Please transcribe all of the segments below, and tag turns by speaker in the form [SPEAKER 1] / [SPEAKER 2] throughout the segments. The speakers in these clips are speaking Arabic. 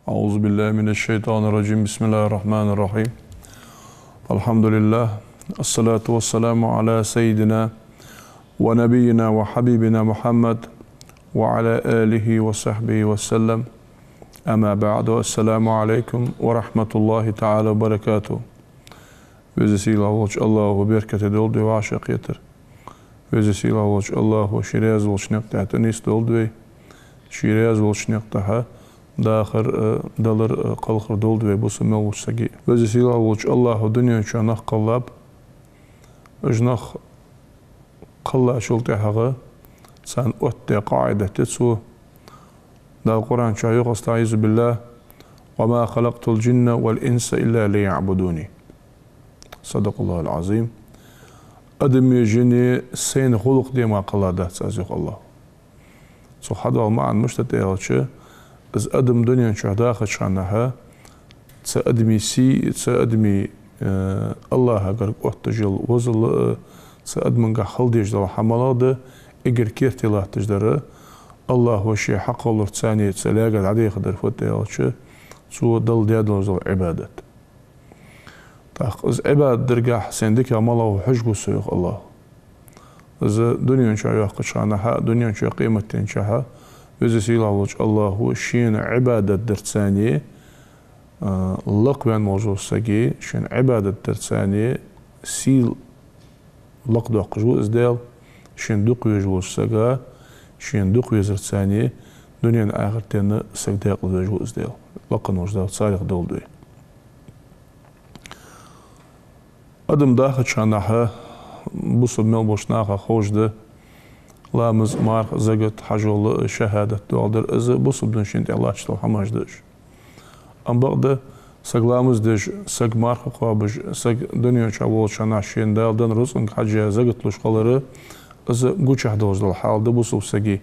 [SPEAKER 1] أعوذ بالله من الشيطان الرجيم. بسم الله الرحمن الرحيم. الحمد لله، الصلاة والسلام على سيدنا ونبينا وحبيبنا محمد وعلى آله وصحبه وسلم. أما بعد، السلام عليكم ورحمة الله تعالى وبركاته. Özesiyle Allahu bereket doldu ve aşık yeter. Özesiyle Allahu şirez olşnak tahtanis doldu ve şirez olşnak daha dahir dalar qalqır doldu ve bu sümel olsagi. Özesiyle Allahu dünya çanaq qallab ıjnaq qalla şultahağı san otte qaidati su da Kur'an çayıq estaizu billah ve ma halaqtul cinne vel insa illa liya'buduni. Sadakallahu azim. Adamı jini sen xuluq dema qılada sazıq Allah. So hada olmağın müştətəyəlçi az adam dünyanın çağdağı çanaha sa admi Allah'a qarq ottujil vazılı sa admın qaxıl dejdal hamaladı eger kertilah tejdarı Allah ve şey haq olur tsani tsalaga adi qadar fotəyəlçi so dal diyadlozal ibadet. Az ibadet dergah sendik amalahu hujbu suyuq Allah. Az dünyanın çağdağı çanaha dünyanın çağ qiymetin çaha özesiyle Allahu şin ibadet dertsani laqvan mawjusagi şin ibadet dertsani sil laqdu qju izdal şin duqyu saga şin duqyu zertsani dünyanın ahirtini sagda qju izdal laqan wajda salih doldu. Adım daha çanaha bu submel boşnaha xojdu Lamız marx zagat hajolu şehadet dualdır. Az bu subdun şimdi Allah çtal hamajdır. Ambaqda saglamız dej sag marx qabıj sag dünya çavol çana şende aldan rusun hacı zagat luşqaları az guçah dozdal halda bu subsagi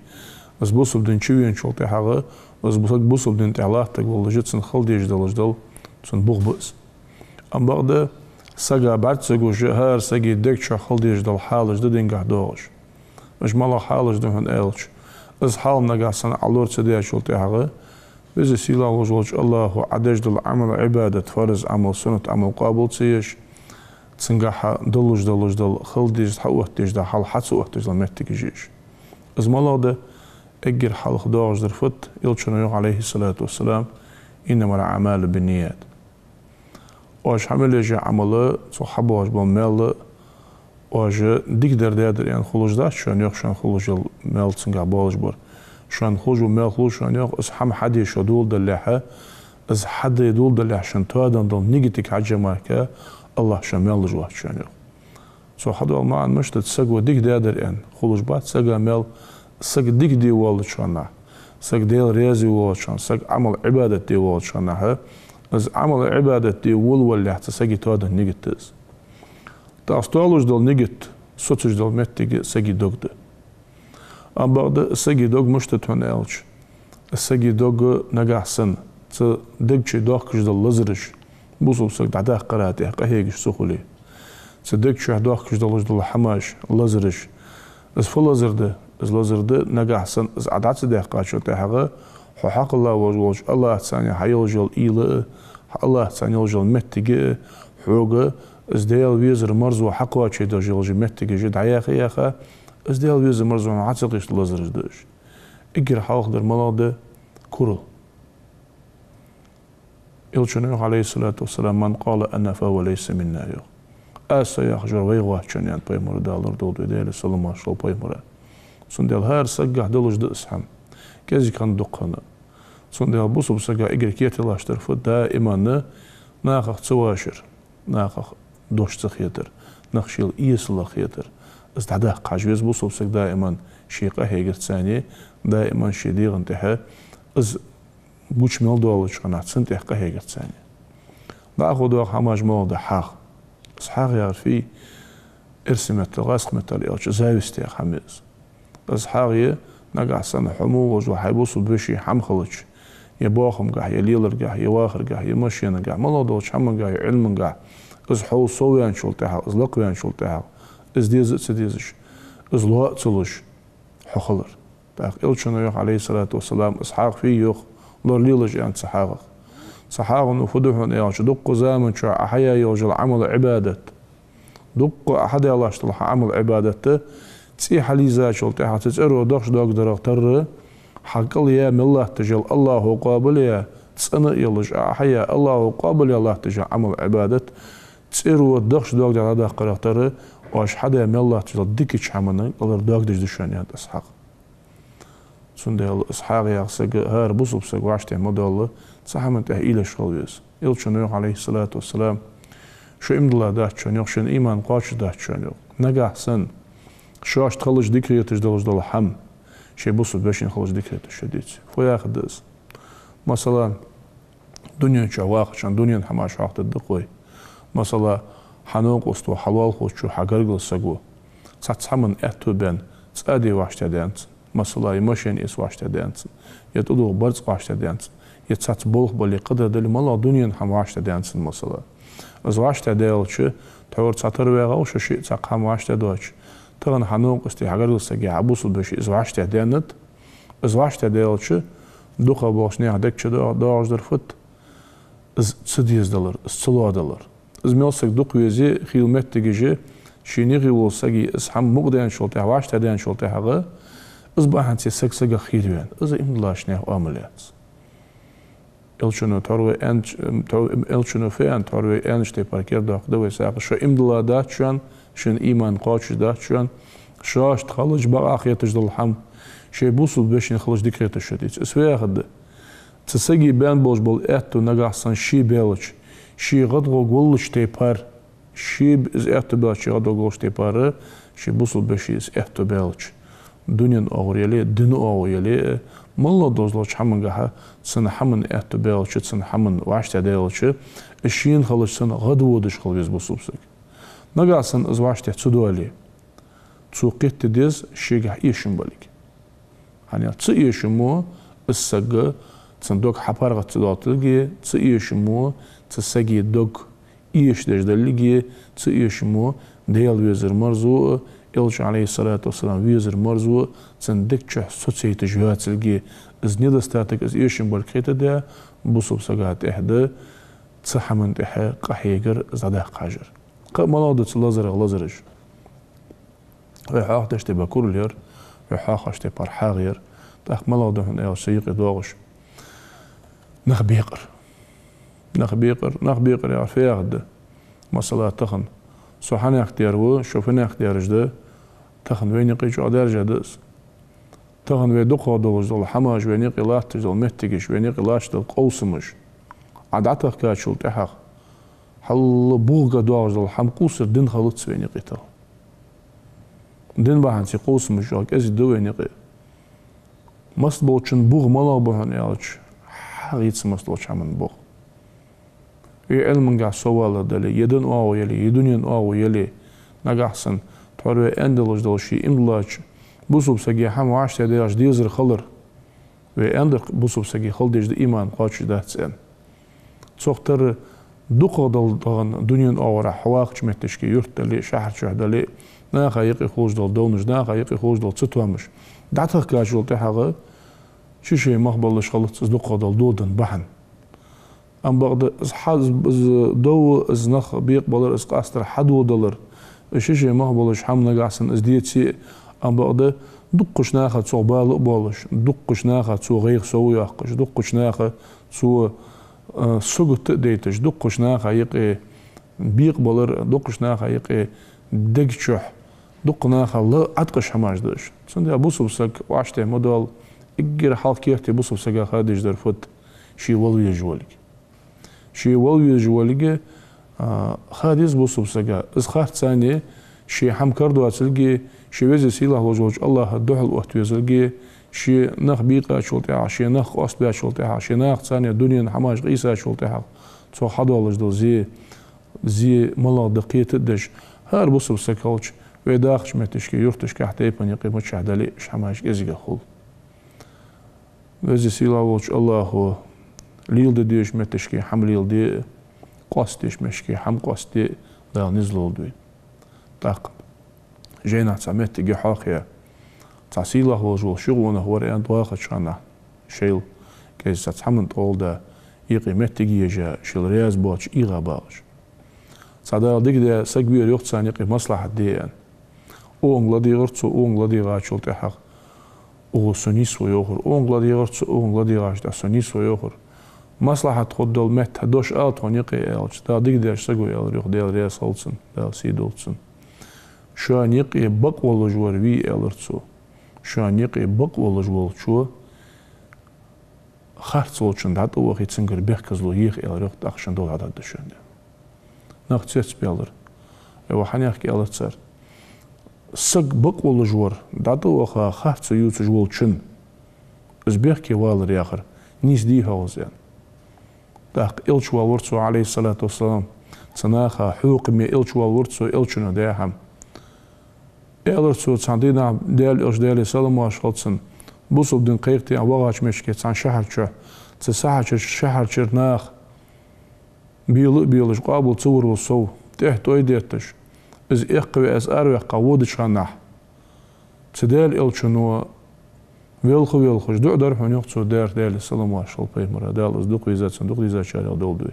[SPEAKER 1] az bu subdun çivin çolta hağı az bu subdun Allah taqolujitsin xal dejdalojdal sun buğbuz. Ambaqda saga bartsaguj her sagi dekcha xal dejdal halajda dingah doğuş. Mala halaj dön elç. Az hal nagasan alor çediya şoltağı. Özü sila vojolç Allahu adejdul amal ibadet farz amal sunnat amal qabul tsiyish. Tsingaha dolujdal khaldij hawtij da hal hatsu waqtij mettikijish. Az malada egir hal khadajdir fut ilchunu alayhi salatu wassalam innamal a'malu binniyat. Oş hameleje amalı sahabaj bomel Oje dik derdedir yani xulujda şan yoq şan xulujul meltsinga bolj bor. Şan xulujul mel xuluj şan yoq is ham hadi şodul dallaha is hadi dul dallah şan toadan dal nigitik hajamaka Allah şan mel jwa şan yoq. So hadu ma'an mashtat sagu dik derder yani xuluj bat saga mel sag dik di wal şana. Sag del rezi wal şan sag amal ibadet di wal şana ha. Az amal ibadet di wal lahta sagi toadan nigitis. Tastualuj dal nigit, socuj dal mettigi sagi dogdu. Ambaqda sagi dog mushtat hanelch. Sagi dog nagahsan. Tsa degchi doqkuj dal lazrish. Busul sag dada qarati qahegish sukhuli. Tsa degchi doqkuj dal hamash lazrish. As fulazirda, as lazirda nagahsan as adatsi daqacho tahaga. Haqallah wajwaj Allah tsani hayoljal ila Allah tsani wajal mettigi huga ازديال ويزر مرزو حقوا شيء دوجي لجمتك جد عياخ ياخا ازديال ويزر مرزو عاتقش لازرج دوش اجر حاق در ملاده كورل يلشنو عليه الصلاة والسلام من قال أنا فهو ليس منا يو أسا يخجر ويغوه چنيان بيمور دالر دولدو ديالي سلام عشل بيمور سنديال هار سقح دلوش دأسحم كذي كان دقنا سنديال بوصو بسقح اجر كيتي لاشتر فود دائما ناخخ تواشر ناخخ دوش تخيتر نخشيل إيسلا خيتر استعداء قاجوز بوصو بسق دائما شي قهيجر ثاني دائما شي ديغن تها از بوش ميل دولش قناعت سنتح قهيجر ثاني باخو دوغ حماج موضع حاق بس حاق يعرفي ارسمت الغاسق متالي اوش زاوستي خميز بس حاقية نقع سنة حمو وجو حيبوصو بشي حمخلج يباخم قاع يليلر قاع يواخر قاع يمشينا قاع ملا دوش حمن قاع علم قاع از حو صويان شلتها از لقويان شلتها از ديزت سديزش از لواء تلوش حخلر باق إلشنا يوخ عليه الصلاة والسلام إسحاق فيه يوخ لور ليلج يعني صحاق صحاق نفدوحن إياش دق زامن شو أحيا يوجل عمل عبادة دق أحد الله اشتلح عمل عبادته تسي حليزا شلتها تسأرو دخش دوك درق تر حقل يا من الله تجل الله قابل يا تسأنا يلج أحيا الله قابل يا الله تجل عمل عبادة تسأرو دخش دوك درق قرق تر واش حدا من الله تجل ديكيش حمنا قدر دوك دج دشان يعني إسحاق سندل إسحاق يعصق هار بوصب سق واشته مدله صحمن تهيله شغليس يلشنو عليه الصلاة والسلام شو إمد الله ده شون يخشن إيمان قاش ده شون يخ نجح سن شو أشت خلص ذكرية تجدلش دل حم شيء بوصب باشين خلص ذكرية الشديد فيا خدس مثلا دنيا شواق شان دنيا حماش حقت الدقوي مثلا حنوق وستو حلال خوش شو حجرجل سقو صحمن أتو بين صادي واشته دانس مثلا يمشين إس واشته دانس يتودو برز واشته دانس يتصات بولخ بلي قدر دل ملا دنيا حم واشته دانس مثلا از واشته دالش تور تصاتر ويغا وش شيء تاق حم واشته دوش تغن حنوق استي حجرجل سقي عبوس بش از واشته دانت از واشته دالش دوخا بوشني هدك شدو داش درفت از $100 $100 از ميلسك دوق ويزي خيلمت تجي شينيغي وسقي از حم مقدان شلته واشته دان شلته حقه از باهنسي سكسجا خيريان از إملاش نه عمليات إلشنو تروي أنش إلشنو في أن تروي أنش تباركير داخل ويساق شو إملا داتشان شن إيمان قاتش داتشان شاش تخلج بقى أخي تجدل حم شيء بوصل باش نخلج ديكريت الشديد اسوي أخد تسجي بان بوش بول إتو نجاحسن شي بيلش شي غدغو قولش تبار شي إز إتو بيلش شي غدغو قولش تبار شي بوصل باش إز إتو بيلش دنيا أغريلي دنو أغريلي ملا دوزلش حمن جها سن حمن إتو بيلش سن حمن واشت ديلش الشين خلج سن غدو ودش خلجز بوصوبسك نجاحسن إز واشت تسدولي تسوقيت ديز شي جه إيشم بالك يعني تسيشمو السجى تصندوق حبارة تداتلجي تسيشمو تسجي دوق إيش دجدلجي تسيشمو ديال ويزر مرزو إلش عليه الصلاة والسلام ويزر مرزو تصندق شه سوتسي تجهاتلجي إز ندستاتك إز إيشم بالكيت ده بوصب سجات إحدى تصحمن تحه قحيجر زده قاجر ملادة لازرج ويحاق تشتبه كورلير ويحاق اشتبه حاغير تاخ ملادة هن إيو سيق داغش نخبيقر يا فيغد مسألة تخن سوحاني اختيارو شوفني اختيارج ده تخن وين يقيش عدار جادس تخن ويدقو دولج دول حماج وين يقي لاتج دول مهتقش وين يقي لاش دول قوسمش عدعتك كاتشول تحاق حل بوغا دولج دول حمقوسر دين خلطس وين يقي تخن دين باحنسي قوسمش جاك ازي دو وين يقي مست بوچن بوغ ملا بوهن يالش حقيقة مسلوش عمن بوغ علم قاع سوالا دالي يدن اوو يلي يدنين اوو يلي نقاحسن تحروي اندلوش دالشي املاج بوصوب ساقي حم وعشت يدياش ديزر خلر اندر بوصوب ساقي خلديش دي ايمان قاتش داتسين تسوختر دوقا دال دنين اوو را حواق جمتشكي يرت دالي شهر شه دالي ناخا يقي خوش دال دونش ناخا يقي خوش دال تتوامش دعتك كاجول تحاغا شي مخبلش خلص دوقا دال دودن بحن ام بعد حاز دو از نخ بيقبل از قاستر حدو دولار شي مخبلش حم نقاسن از ديتسي ام بعد دقش ناخا تو بال بالش دقش ناخا تو غير سو يقش دقش ناخا تو سوغت ديتش دقش ناخا يقي بيقبل دقش ناخا يقي دقشح دق ناخا لا اتقش حماجدش سند ابوسوسك واشته مودال اجر حال كيرتي بوسوسك خادج درفت شي ولي جولك شي ولي جولك خادز بوسوسك از خاط ثاني شي حم كردو اتلقي شويز سيلا وجوج الله الدحل وقتوزلجي شي نخ بيقا شولتها شي نخ أصبع شولتها شي نخ ثانية دنيا حماش قيسا شولتها تو حدولج دو زي ملا دقيت الدش هار بصب سكالش ويداخش متشكي يرتشكي حتى يبني قيمة شهدالي حماش إزجا خل وزي سيلا وجوج الله ليل ديش متشكي حمليل دي قاستيش مشكي حم قاستي دال نزلول دوي طاق جينا سمعت جي حاخيا تعسيله وجو شغلنا هو ريان دواخد شانا شيل كيس تحمن طول دا يقيمت جيجا شيل رياز بوش إيغا باش صدال ديك دا سكبير يقتصان يقي مصلحة ديان اونغلا دي غرتسو اونغلا دي غاشول تحق او سونيسو يوخر اونغلا دي غرتسو اونغلا دي غاش دا سونيسو يوخر مصلحة خدول مت هدوش آلتون يقي آلش دا ديك داش سقوي آل ريخ ديال رياس آلتسن دال سيدولتسن شان يقي بق والله جوار وي آلرتسو شان يقي بق والله جوال شو خارت صوتشن دات او وقت سنگر بيخكزلو يخ آل ريخ داخشن دول عدد دشن ناخت سيتس بيالر ايوا حنيخ آلر تسر سق بق والله جوار دات او وقت خارت سو يوتس جوال چن از بيخكي والر ياخر نيس دي هاوزيان داق إلشوا ورتسو عليه الصلاة والسلام تناخا حوق مي إلشوا ورتسو إلشنا داهم إلرتسو تاندينا ديال إلش ديال سلام واشخلصن بوصل دين قيقتي عن وغاش مشكي تان شهر شو تساحر شهر شرناخ بيلش قابل تصور والصو تحت ويديرتش إز إقوي أز أروي قاودش غناح تدال إلشنو ويلخوش دو دار حون يقصو دار دال السلام واشخل بيمرا دال أصدق ويزات صندوق ويزات شارع دول دوي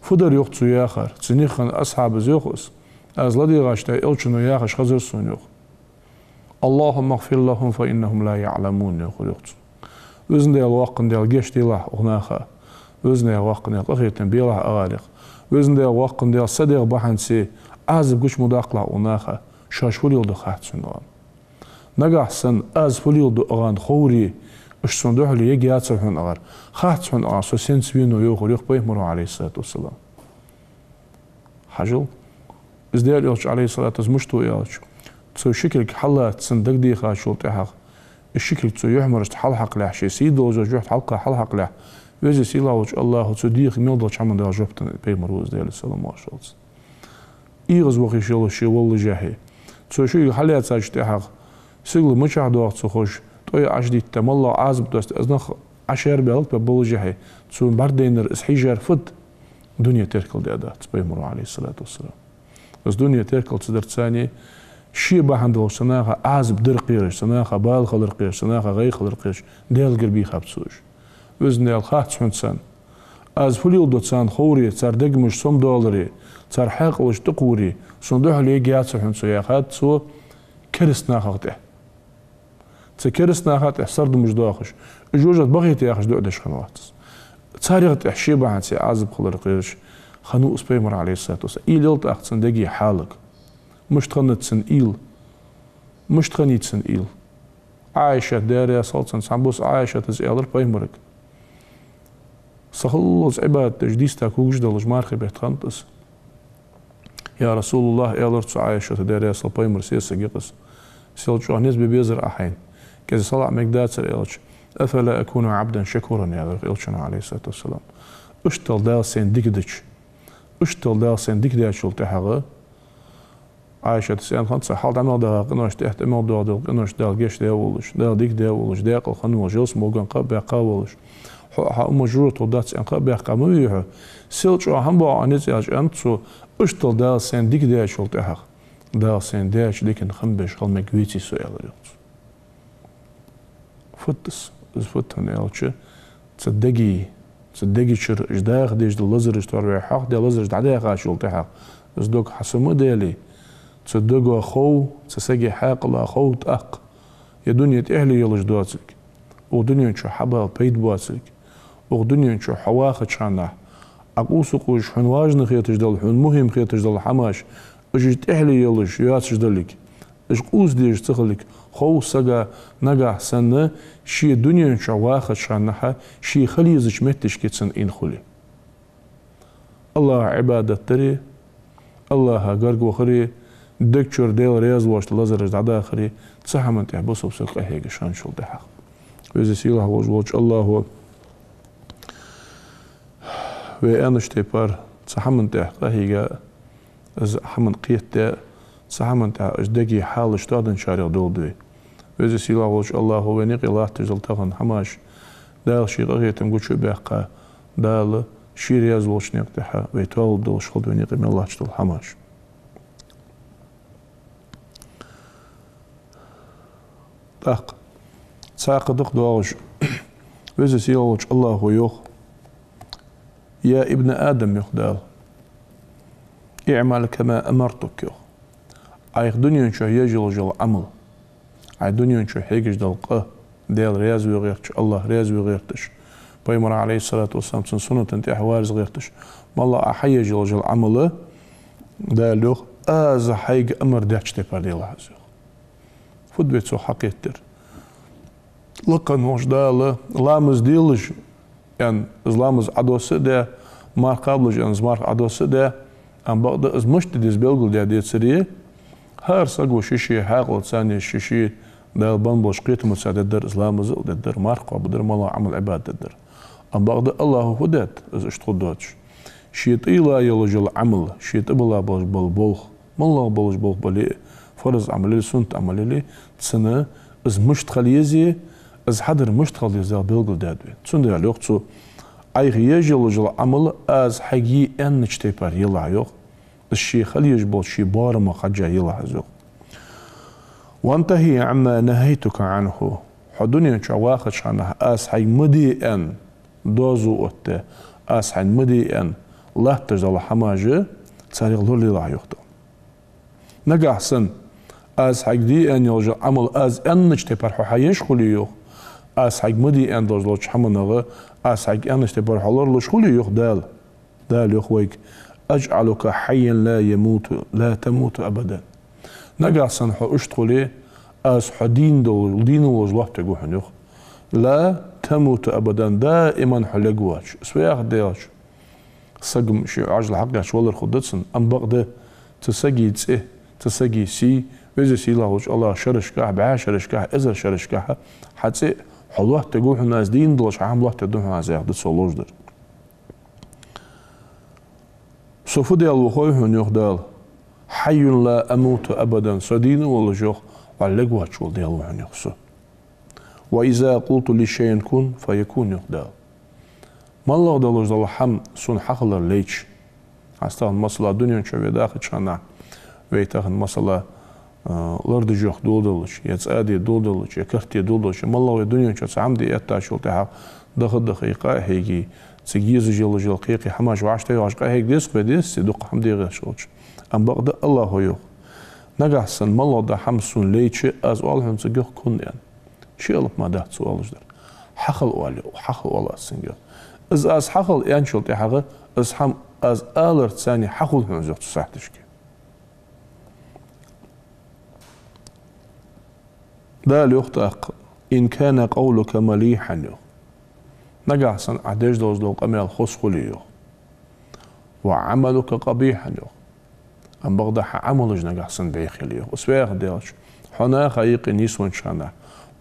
[SPEAKER 1] فدر يقصو ياخر تنيخن أصحاب زيوخس از لدي غاشتا إلشنو ياخش خزر سون يوخ اللهم اغفر لهم فإنهم لا يعلمون يقول يقصو وزن ديال واقن ديال جيش ديال أغناخا وزن ديال واقن ديال أخيتن بيلا أغالق وزن ديال واقن ديال صديق بحنسي عازب قش مداقلا أغناخا شاش فوليل دو خاحت سنوان نجاحسن از فوليل دو أغان خوري اش صندوق اللي يجي ياتسحون أغار خاحت سحون أغار سو سينسبينو يوخور يخ بيهمرو عليه الصلاة والسلام حجل ازديال يلش عليه الصلاة والسلام مشتو يلش تسو شكلك حلات صندق دي خاشول تحق الشكل تسو يحمرش حلحق له شي سيدو جوجوحت حلقة حلحق له ويزي سيلاوش الله تسو ديخ ميلدوش عمن ديال جوبتن بيمرو ازديال السلام واشولتس إيغز وخي شيلو شي والله جاهي تسو شو حلات ساج تحق سيغل مشاهد وقت سخوش توي عجديت تم الله عازب دوست ازنخ عشر بيالك ببول جاهي تسو بردينر اسحيجار فد دنيا تركل دي أدات بيمرو عليه الصلاة والسلام بس دنيا تركل تصدر ثاني شي بحندل سناخا عازب درقيرش سناخا بال خلرقيرش سناخا غي خلرقيرش ديال قلبي خابتسوش وزن ديال خاحت سحنتسان از فوليل دوتسان خوري تار دقمش سوم دولاري تار حاقلش تقوري صندوح اللي يجيات سحنتسو ياخات سو كرس ناخاته تكرس ناخاته سرد مش داخش جوجت بغيت ياخش دودش خنواتس تاريخ حشي بحنسي عازب خلرقيرش خنو اسبيمر عليه الصلاة والسلام إيل تأخذ دقي حالك مش تخنتسن إيل مش تخنيتسن إيل عايشة داريا صلتسن سامبوس عايشة تزيالر بيمرك سخلص عباد تجديستك وجدلج مارخي بيتخنتس يا رسول الله إيلرتس عايشة داريا صل بيمر سيسا جيقس سيلتشو هنيز ببيزر أحين كذا صلاة مقداتر إيلتش أفلا أكون عبدا شكورا يا إيلتشنا عليه الصلاة والسلام اشتل دال سين ديكدش اشتل دال سين ديكدش شلتحغه عايشة تسأل خمسة حال عمل ده قناش تحت عمل ده قناش ده الجيش ده ولش ده ديك ده ولش ده قل خنوا جلس موجن قبل قاولش ح مجرور تودات أن قبل قامويه سيلش هم بقى عنيت ياج أنتو اشتل ده سين ديك ده شلتحغ ده سين ده لكن خمبش خل مجويتي سؤال رياض فتس فتن يالش تصدقي شر إجداخ ديج اللزر اشتوى حق ده لزر ده قاشول تحق ازدوك حسمو ديالي تصدقوا أخو تسجي حاق الله أخو تأق يا دنيا أهلي يلش دواتك ودنيا شو حبا بيت بواتك ودنيا شو حواخد شانه أقوسق وش حن واجن خيتش دل حن مهم خيتش دل حماش أجيت أهلي يلش ياتش دلك إيش قوس ديش تخلك خو سجا نجح سنة شي دنيا شو واخد شانها شي خليزش متش كتسن إن خلي الله عبادة تري الله قرق وخري دكتور ديل رياض واش لازر دعدا آخري تصحمن تحبسه بسلقه هيك شان شو ده وإذا سيله وجوج الله هو وأنش تبار تصحمن تحقه هيك از حمن قيت تصحمن تح أجدقي حال اشتادن شارع دول دوي وإذا سيله وجوج الله هو نقي الله تجل تغن حماش دال شيء غيتم قلت شو بيحقه دال شي رياض واش نقتها ويتوال دول شغل ونقي من الله تجل حماش تاق ساقدق دواج وإذا سيلوج الله هو يوخ يا ابن آدم يخدال اعمل كما أمرتك يوخ عايق دنيا شو يجل جل عمل عايق دنيا شو حيجج دلقه ديال رياز وغيرتش الله رياز وغيرتش بيمر عليه الصلاة والسلام سنة انتي حوارز غيرتش ما الله أحيي جل عمله دال يوخ حيق أمر داتش تبار ديال عزيخ فود بيتسو حقيقتر لقن وش دال لامز ديلج يعني لامز عدوسه ده مار قبلج يعني مار عدوسه ده ام بعد از مشت ديز بيلغل ده ديت سريه هر سقو شيشي حاقل ثاني شيشي دال بنبوش قيت مساعد در لامز در مارق بدر مالا عمل عباد در ام بعد الله هدات از اشتقدوش شيت إلا يلجل عمل شيت إبلا بالبلخ مالا بلج بلخ بلي فرض عملي سنت عملي سنة از مشتغل يزي از حدر مشتغل يزي بيلغل دادوي تسند على وقتو أي يجل جل عمل از حقي أن نجتبر يلا يوق الشيء خلي يجبل شيء بار ما خجا يلا يوق وانتهي عما نهيتك عنه حدنيا شواخش عنها از حي مدي أن دوزو أت از حي مدي أن لا تجل حماجة تاريخ لولي لا يوقتو نجح سن از حق دي ان يلجا عمل از ان نجتبر حيش خليو از حق مدي ان دوزلوش حمنغه از حق ان نجتبر حلر لش خليو دال يخويك اجعلك حيا لا يموت لا تموت ابدا نجا سن اشتغلي از حدين دين وزلوه تقوحن يخ لا تموت ابدا دائما حلقواش سوياخ دياش سقم شي عجل حقاش ولا خدتسن ام بغده تسقي تسقي سي وإذا سيلاوش الله شرشكاه بعا شرشكاه إذا شرشكاه حتى حلوه تقول الناس دين دلش عام الله تدوم ناس ياخد سولوش در سوف ديال وخوي هن يخدال حي لا أموت أبدا سدين ولا جوخ وعلقوا هتشول ديال وهن يخسو وإذا قلت لشيء كن فيكون يخدال ما الله دلش دل حم سن حقل ليش أستغل مصلا دنيا شوي داخل شانا ويتاخن مصلا لرد جوخ دولدلش يتسادي دولدلش يكرتي دولدلش ما الله الدنيا شو عمدي يتاشول تاع دخل دقيقة هيجي تجيز جل جل قيقي حماش وعشتي وعشقة هيك ديس بديس دق حمدي غير شوش أم بقد الله هو نجح سن ما الله ده حمسون ليش از والهم تجوخ كون يعني شيء الله ما ده سؤال جدر حقل والي وحقل والله سنجر از حقل يعني شو تحقق از حم از آلر ثاني حقل هم زوج تساعدش دال يختق إن كان قولك مليحا نجح سن عديش دوز لو قمي الخسخلي وعملك قبيحا أم بغدح عملج نجح سن بيخلي وسويخ ديلش حنا خيق نيسون شانا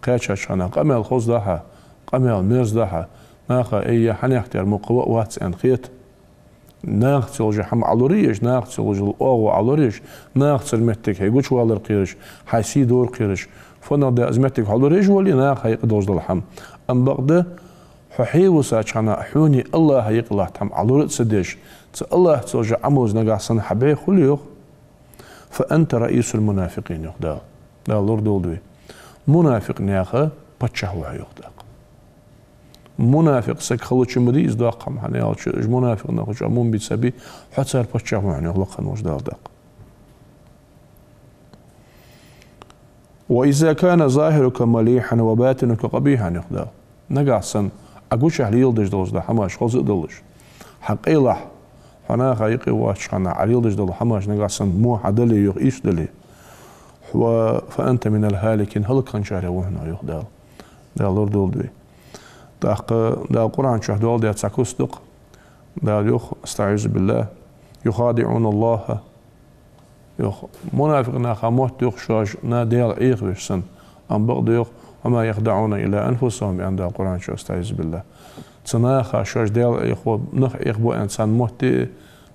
[SPEAKER 1] قيتش شانا قمي الخص دها قمي الميرز دها ناخا إيا حنيختير مقوى واتس أن خيط ناختل جحم علوريش ناختل جل أو علوريش ناختل متك هيقولش والر قيرش حيسي دور قيرش فنا ده أزمتك علوريش ولي ناخ هيق دوز الحم أم بغده حيو ساچانا حوني الله هيق الله تام علورت سديش الله تسوج عموز نجح سن حبي خليو فأنت رئيس المنافقين يخدا لا لورد ولدوي منافق نياخه بتشهوا يخدا منافق سك خلوش مدي إزداقهم يعني منافق ناخش عموم بيتسبي حتى صار بتشهوا يعني خلقنا وش داق وإذا كان ظاهرك مليحا وباطنك قبيحا يخدا نجح سن أقولش على يلدج دوز ده حماش خلص دلش حق إله حنا خايقي واش حنا على يلدج دل حماش نجح سن مو عدلي يغيش دلي فأنت من الهالكين هل كان شهر وهنا يخدا ده لور دول دوي ده القرآن شهدوا ده تسكوستق ده يخ استعيذ بالله يخادعون الله يوخ منافق ناخا موت يوخ شاش نا ديال إيخ بيشسن أم بغض يوخ وما يخدعون إلى أنفسهم عند القرآن شو استعيذ بالله تناخا شاش ديال إيخ نخ إيخ بو إنسان موت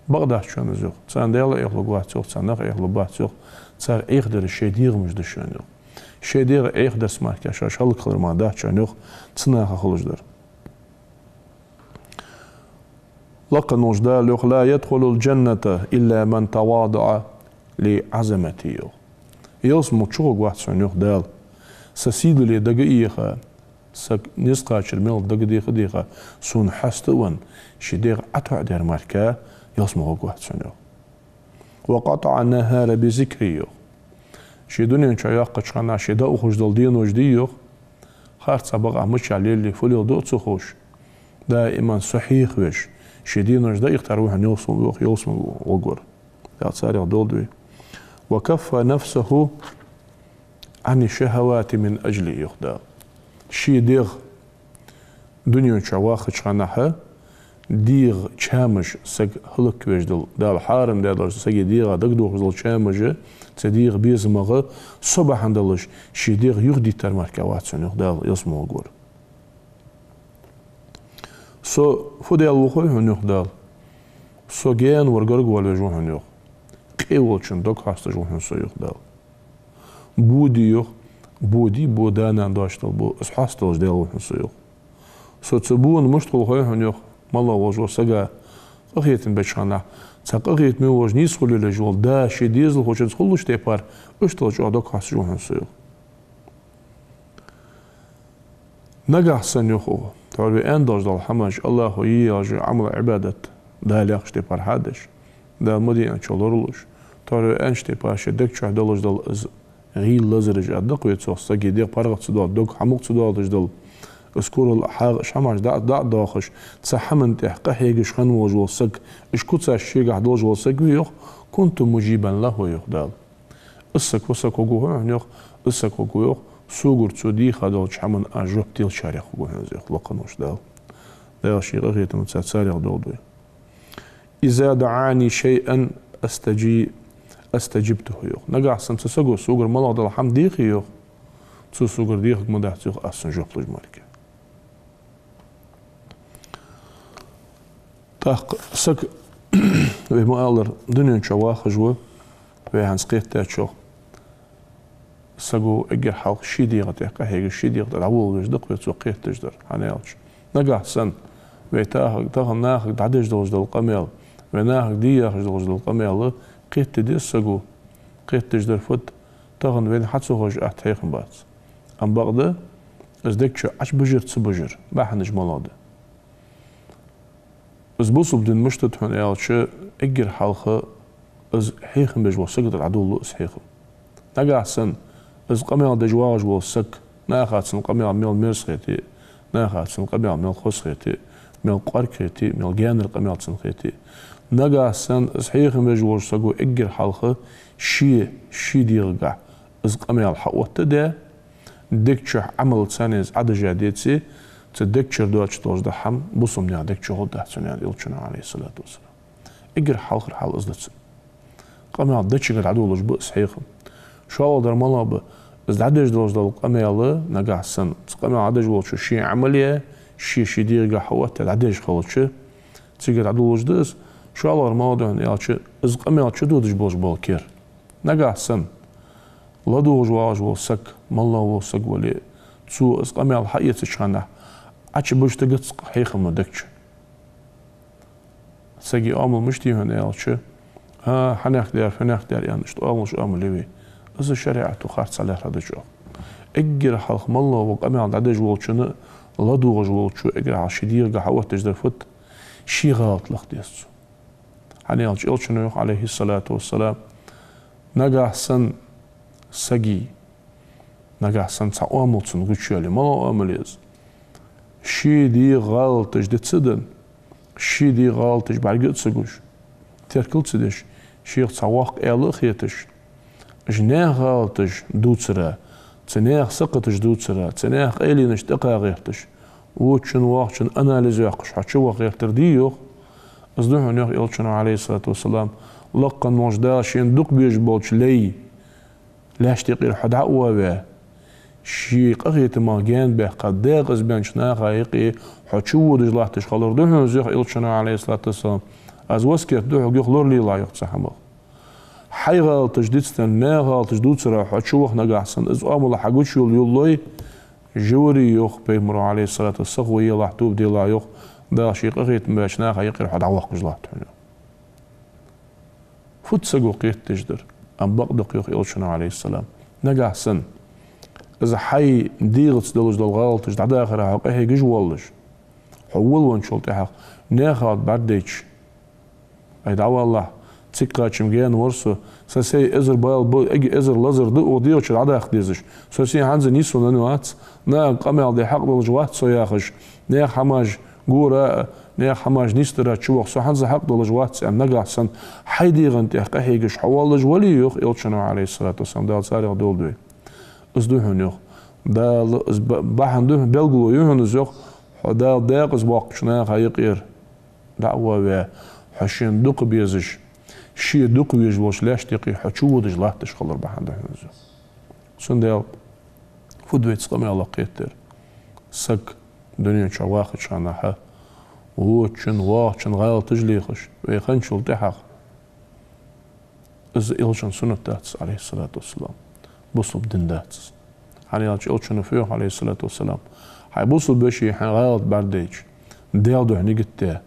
[SPEAKER 1] بغض شون زوخ تسان ديال إيخ لقوات سوخ تسان نخ إيخ لبات سوخ تسار إيخ در الشي ديغ مش دشون يوخ شي ديغ إيخ دسمار كاشاش هلق خلر ما دات شون يوخ تناخا خلوش در لقن وجدال يوخ لا يدخل الجنة إلا من تواضع لعظمته يوخ يلسمو تشوغ واحد شون يوخ دال سسيد لي دقا إيخا سك نسقا شرميل دقا ديخا سون حستوان شي ديغ أتوع دير ماركا يلسمو واحد شون يوخ وقطع النهار بذكري يوخ شي دنيا نشاياق قشقنا شي دا أخوش دل دين وجدي يوخ خارت سابقا مش علي اللي فوليو دو تسخوش دائما صحيح ويش شي دين وجدا يختاروها يوصم وقور دا تساريق دول دوي وكف نفسه عن الشهوات من أجل يخدا شي ديغ دنيا نشاواق قشقنا ديغ چامش سگ هلك وجدل دال حارم دال سگ ديغ دق دوغ زل چامج تديغ بيزمغه صبح عندلش شي ديغ يغدي ترماركا واتسون يخدال يسمو غور سو فوديال وخو هن يخدال سو جين ورغرغ ولجو هن يخ قيولچن دوك هاست جو هن سو يخدال بودي يخ بودي بودانا داشتل بو اسحاستل ديال هن سو يخ سو تبون مشتل خو هن يخ مالا وجو سجا قريت بشانا تقريت من وجه نيسخل لجول دا شي ديزل خوش تدخلوش تيبار اشتلج عدوك حسجو هنسيو نجح سن يخو تعرفي انداج دال حماش الله يجي عمل عبادة دا لاخش تيبار حادش دا مدي ان چولورلوش تعرفي انش تيبار شدك چه دالج دال غيل لزرج ادق ويتسوخ سجي ديق بارغت سدال دوك حمق سدالج دال اسكور الحاغ شماش دا داخش تسحمن تحقق يجش خن وجول سك اش كنت الشيء قاعد وجول سك ويخ كنت مجيبا له يخدال السك وسك وجوه يخ السك وجوه سوغر تسودي خدال شمن اجوب تيل شارع وجوه يخ لقنوش دال دا شيء غير متسارع دول اذا دعاني شيئا استجبته يخ نقع سمسسغو سوغر مال دال حم ديخ يخ تسو سوغر ديخ مدحت يخ اسن جوبلج مالك تاق سك وما ألر دنيا شواخ جوا وهان سقيت تاشو سقو أجر حلق شيديغة تحقق هيك شيديغة العول جدق ويتوقيت تجدر هنيالش نقع سن ويتاهق تاهن ناهق دعدش دوج دل قميل وناهق دياخ دوج دل قميل قيت تدي سقو قيت تجدر فت تاهن وين حتسو هوج أحتيقن بات أم بغدا ازدكشو عش بجر تسبجر باحنج ملاده از بوصل بدن مشتت هون يالش اجر حلقه از حيخم بجوا سقط العدو اس حيخم نقع سن از قميل دجواج وسك ناخات سن قميل ميل ميرسخيتي ناخات سن قميل ميل خسخيتي ميل قاركيتي ميل جانر قميل سنخيتي نقع سن از حيخم بجوا سقو اجر حلقه شي ديرقع از قميل حقوت ده دكتش عمل سنز عدد جاديتي تدكتشر دواتش توز دحم بوصم نيا دكتشر هو دحسن يعني يلشنا عليه الصلاة والسلام اجر حال خير حال ازدتسن قامي دكتشر العدو لج بؤس حيخم شو در ملاب از عدج دوز دل قامي نقع سن قامي عدج ولش شي عملية شي ديرقا حوات العدج خلص تيجي العدو لج دس شو الله رمضان يالش از قامي دودج بولج بالكير نقع سن لا دوج واج وسك مالله وسك ولي تسو از قامي الحقيقة تشخنه أتش بوش تقص حيخم ودكش سجي أمل مشتي هنا يالش ها حناخ دار يعني شو أمل شو أمل ليه إذا الشريعة تخارج صلاة هذا جو اجر حلق مالله وقامي عند عدج والشنا لا دوج والشو اجر عشدير قحوات تجدر فت شي غلط لخديس يعني يالش إلشنا عليه الصلاة والسلام نجح سن سجي نجح سن تعامل سن غشيالي ماله أمل يز شي دي غلطش دي تصدن شي دي غلطش بعد تسقوش تركل تسدش شيخ صواق إله خيتش جناه غلطش دوتسرا تناه سقطش دوتسرا تناه إلي نشتقى غيرتش وشن واقشن أناليز يقش حتشو غيرتر ديوخ أصدقه نيوخ إلشنا عليه الصلاة والسلام لقن مجدا شين دق بيش بولش لي لاش تقير حد عقوة به شي قغيت ما جان به قد داغز بانشنا غايقي حتشو دجلاتش خلر دوحن زيخ إلشنا عليه الصلاة والسلام از وسكت دوح يخلر لي لا يقصحمه حي غالطش ديتستن ما غالطش دوت سرا حتشوخ نقاحسن از امل حقوش يولي جوري يوخ بيمر عليه الصلاة والسلام ويلا حتوب دي لا يوخ دا شي قغيت بانشنا غايقي حد عوق بجلات فتسقو قيت تجدر أم بقدق يوخ إلشنا عليه السلام نقاحسن إذا حي ديغتس دلوش دل غالطش دعدا آخر حق إيه جيج والش حول وانشلت حق ناخد برديش أي دعوة الله تسكا چمجان ورسو ساسي إزر بايل إجي إزر لزر دقو ديوش دعدا أخديزش ساسي حنز نيسو نانوات نا قامل دي حق دلوش وقت سياخش نا حماج قورا نا حماج نيسترا تشوخ سو حنز حق دلوش وقت أم نقاحسن حي ديغن تحق إيه جيش حوالش ولي يوخ إلشنا عليه الصلاة والسلام دال ساريغ دول دوي ازدوهن يوخ دا باحن دوهن بلغلو يوهن زيوخ دا داق ازباق شنا خايقير دعوة و حشين دوق بيزش شي دوق بيجلوش لاش تيقي حشو دجلاتش خلر باحن دوهن زيوخ سن ديال فودويت سقمي الله قيتر سق دنيا شواخد شاناها ووچن واچن غال تجليخش ويخن شلتحق از إلشان سنة تاتس عليه الصلاة والسلام بوصل بدنداتس حاليالش إلشان فيوح عليه الصلاة والسلام حي بوصل بشي حي غالط بارديج ديال دو هني قتاه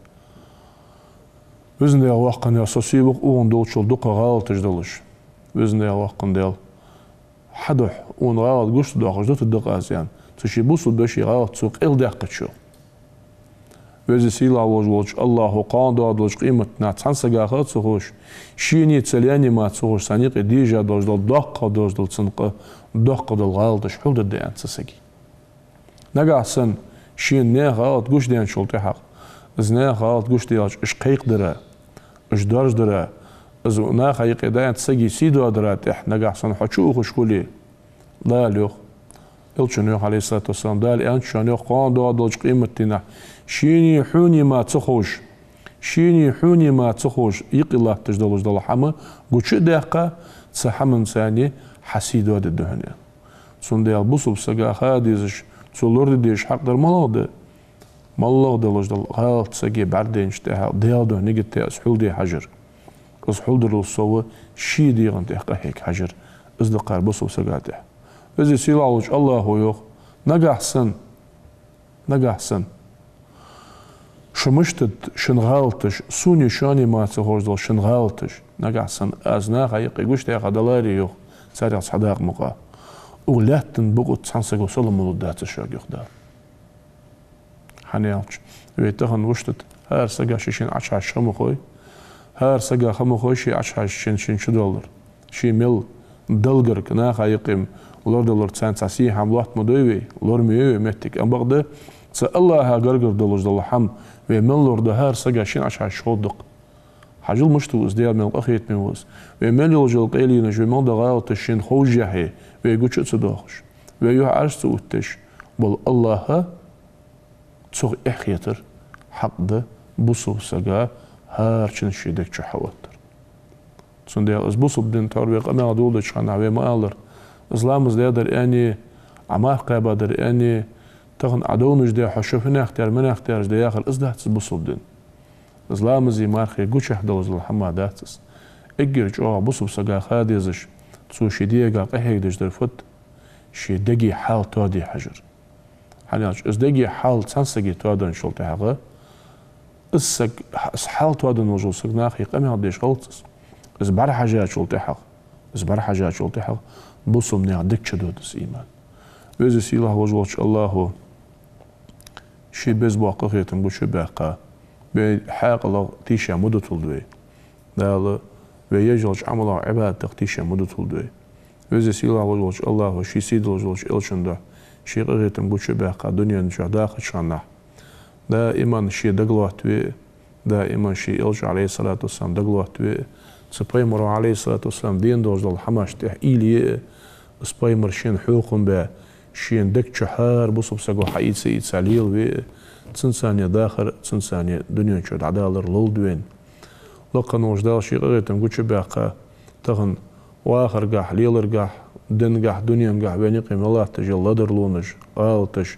[SPEAKER 1] وزن ديال واقن ديال سوسيبق اون دولشل دوقا غالط جدلش وزن ديال واقن ديال حدوح اون غالط قشت دوقش دوت الدقا زيان تشي بوصل بشي غالط سوق إل داقت شو وزي سيلا وجوج الله قان دادلش قيمتنا تسانسا غاخت سوخوش شيني تسلياني ما تسوخوش سانيق ديجا دوجدل دقا دوجدل تسنق دقا دل غالطش حول دديان تسسكي نقاحسن شين نا غالط قوش ديان شلطي حق از نا غالط قوش ديالش اش قيق درا اش درج درا از نا خيق ديان تسسكي سيدو درا تح نقاحسن حچو خوش كولي لا ليوخ إلشان عليه الصلاة والسلام دال أنشان يقان دادلش قيمتنا شيني حوني ما تخوش شيني حوني ما تخوش يقي الله تجدلوش دل حما قوش داقة تسحمن ثاني حسيد واد الدهنيا سون ديال بوصل سقا خاديزش تولور ديش حق در مالله دلوش دل غالط سقي بعدين شتاها ديال دهني قد تأسحول دي حجر أسحول در الصوة شي ديغن تحقا هيك حجر أصدقار بوصل سقاته وزي سيلاوش الله هو يوخ نقاحسن شمشتت شنغالتش سوني شاني ما تخوزدل شنغالتش نقاحسن أزنا خيقي قوش تاقا دلاري يوخ ساري صداق مقا ولاتن بقو تسانسقو سلم ملودات الشاق يوخ دار حنيالش ويتخن وشتت هار سقا شين عشاش خمخوي هار سقا خمخوي شي عشاش شين $2 شي مل دلقر كنا خيقيم لور تسانساسي حملات مدوي لور ميوي متك ام بغده الله غرغر دلوج دل حم ومن لور ده هر سقا شين عشاش شودق حاجل مشتو ازديال من اخيت ميوز ومن يوجل قيلين جمال دغاوت الشين خوجه ويغوچ تصدوخش ويو عرس توتش بل الله تسوغ اخيتر حق ده بوصو سقا هارچن شيدك چحوتر سون ديال از بوصو بدين تاربيق اما دولد شخنا وما الر إسلامز ده در يعني عماق قابا در يعني تغن عدونش ده حشوفنا اختيار من اختيارش ده آخر إزده تسبصب دين إسلامز يمارخي قوش احدوز الحماداتس اجرج اوه بصب سقا خاديزش تسو شديقا قهيق دش در فت شدقي حال تودي حجر حنياش إزدقي حال تسانسقي تودن شلطي حقا إسق حال تودن وجل سقناخي قمي عديش غلطس إزبار حاجات شلطي حق إزبار حاجات شلطي حق بصم نعدك شدودس إيمان وإذا سيله وجوش الله شي بز باقا خيتم بوش باقا بحاق الله تيشا مدة الدوي دال ويجلش عمل عباد تيشا مدة الدوي وإذا سيله وجوش الله شي سيد وجوش إلشنده شي خيتم بوش باقا دنيا نشا داخل شانه دائما شي دقلوات وي دائما شي إلش عليه الصلاة والسلام دقلوات وي سبايمر عليه الصلاة والسلام دين دوز دل حماش تحقيلي سبايمر شين حوقن با شين دك شحار بصب سقو حقيد سيد ساليل و تنسانيا داخر تنسانيا دنيا شود عدالر للدوين لقن وجدال شيء غيتم قلت باقة تغن واخر قاح ليلر قاح دن قاح دنيا قاح بين يقيم الله تجل لدر لونج آلتش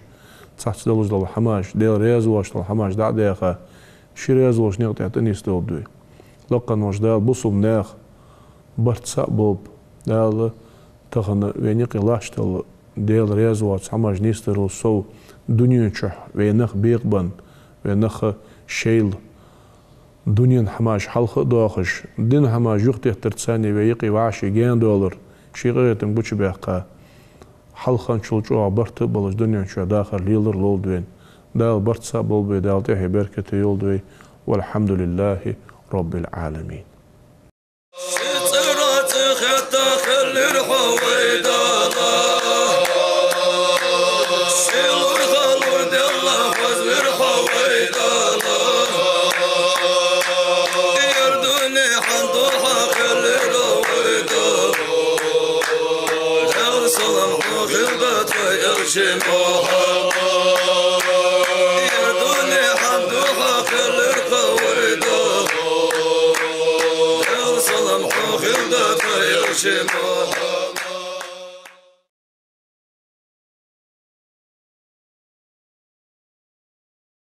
[SPEAKER 1] تصحت دلوج دل حماش ديل ريازوش دل حماش دع ديخة شي ريازوش نيغتي عتني ستول دوي لقن وجدال بصوب ناخ برت سأبوب دال تغن بين يقيم الله شتل ديل ريازوش حماش نيستر سو دنيا شح وينخ بيقبن وينخ شيل دنيا حماش حلق داخش دين حماش يختي ترتساني ويقي وعشي جان دولار شي غيتم بوش باقا حلقان شلجوع برت بلش دنيا شو داخل ليلر لولدوين دال برت سابل بي دال تحي بركة يولدوي والحمد لله رب العالمين
[SPEAKER 2] يردوني حمدوها كل القويدة يرسل محوخ الدفع يرشموها